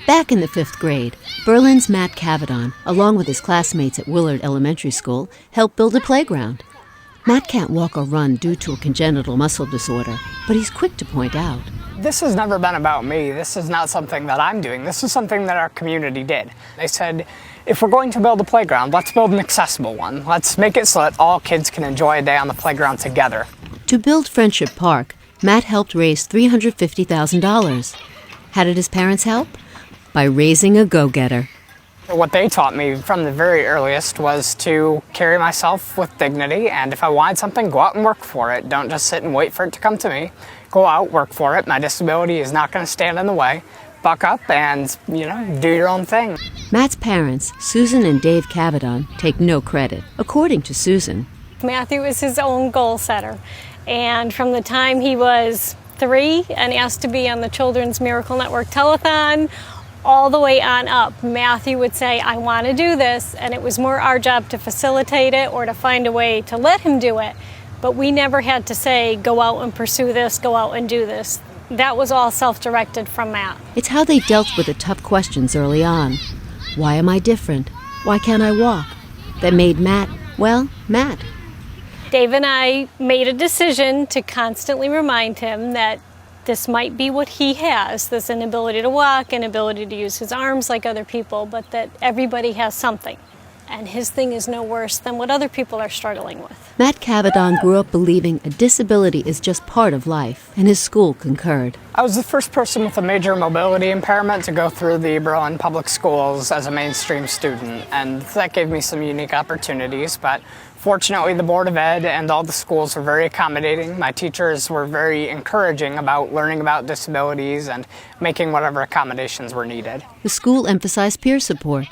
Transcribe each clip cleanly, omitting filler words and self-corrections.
Back in the 5th grade, Berlin's Matt Cavedon, along with his classmates at Willard Elementary School, helped build a playground. Matt can't walk or run due to a congenital muscle disorder, but he's quick to point out. This has never been about me. This is not something that I'm doing. This is something that our community did. They said, if we're going to build a playground, let's build an accessible one. Let's make it so that all kids can enjoy a day on the playground together. To build Friendship Park, Matt helped raise $350,000. How did his parents help? By raising a go-getter. What they taught me from the very earliest was to carry myself with dignity, and if I wanted something, go out and work for it. Don't just sit and wait for it to come to me. Go out, work for it. My disability is not going to stand in the way. Buck up and, do your own thing. Matt's parents, Susan and Dave Cavedon, take no credit. According to Susan, Matthew was his own goal setter, and from the time he was 3 and asked to be on the Children's Miracle Network telethon, all the way on up, Matthew would say, I want to do this, and it was more our job to facilitate it or to find a way to let him do it, but we never had to say, go out and pursue this, go out and do this. That was all self-directed from Matt. It's how they dealt with the tough questions early on. Why am I different? Why can't I walk? That made Matt, well, Matt. Dave and I made a decision to constantly remind him that this might be what he has, this inability to walk, inability to use his arms like other people, but that everybody has something. And his thing is no worse than what other people are struggling with. Matt Cavedon grew up believing a disability is just part of life, and his school concurred. I was the first person with a major mobility impairment to go through the Berlin public schools as a mainstream student, and that gave me some unique opportunities, but fortunately the Board of Ed and all the schools were very accommodating. My teachers were very encouraging about learning about disabilities and making whatever accommodations were needed. The school emphasized peer support.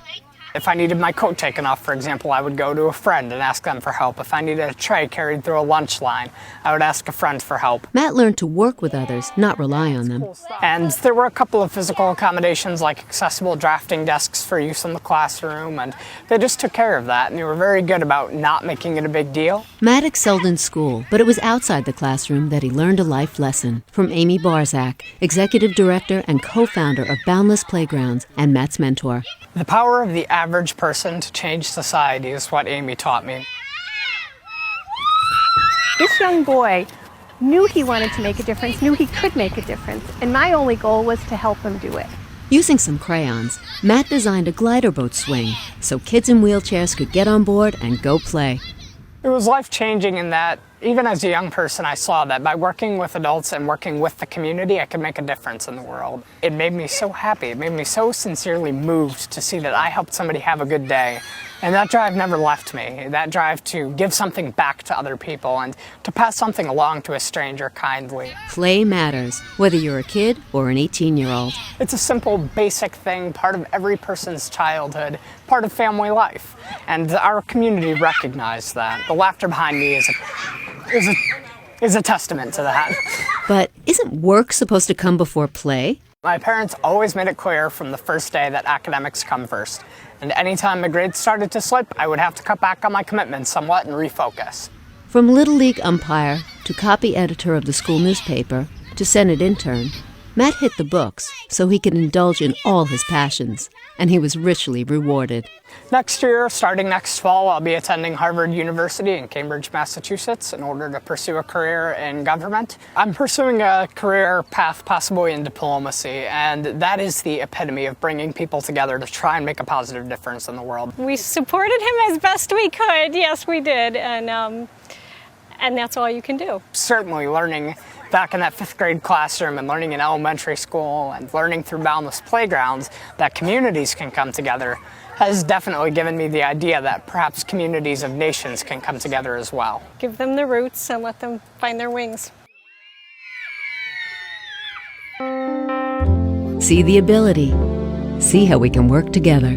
If I needed my coat taken off, for example, I would go to a friend and ask them for help. If I needed a tray carried through a lunch line, I would ask a friend for help. Matt learned to work with others, not rely on them. And there were a couple of physical accommodations like accessible drafting desks for use in the classroom, and they just took care of that, and they were very good about not making it a big deal. Matt excelled in school, but it was outside the classroom that he learned a life lesson. From Amy Barzak, executive director and co-founder of Boundless Playgrounds and Matt's mentor. The power of the average person to change society is what Amy taught me. This young boy knew he wanted to make a difference, knew he could make a difference, and my only goal was to help him do it. Using some crayons, Matt designed a glider boat swing so kids in wheelchairs could get on board and go play. It was life-changing in that, even as a young person, I saw that by working with adults and working with the community, I could make a difference in the world. It made me so happy. It made me so sincerely moved to see that I helped somebody have a good day. And that drive never left me. That drive to give something back to other people and to pass something along to a stranger kindly. Play matters, whether you're a kid or an 18-year-old. It's a simple, basic thing, part of every person's childhood, part of family life. And our community recognized that. The laughter behind me is a testament to that. But isn't work supposed to come before play? My parents always made it clear from the first day that academics come first. And anytime my grades started to slip, I would have to cut back on my commitments somewhat and refocus. From Little League umpire to copy editor of the school newspaper to Senate intern, Matt hit the books so he could indulge in all his passions, and he was richly rewarded. Next year, starting next fall, I'll be attending Harvard University in Cambridge, Massachusetts in order to pursue a career in government. I'm pursuing a career path possibly in diplomacy, and that is the epitome of bringing people together to try and make a positive difference in the world. We supported him as best we could, yes we did, and that's all you can do. Certainly learning back in that 5th grade classroom and learning in elementary school and learning through Boundless Playgrounds that communities can come together has definitely given me the idea that perhaps communities of nations can come together as well. Give them the roots and let them find their wings. See the ability. See how we can work together.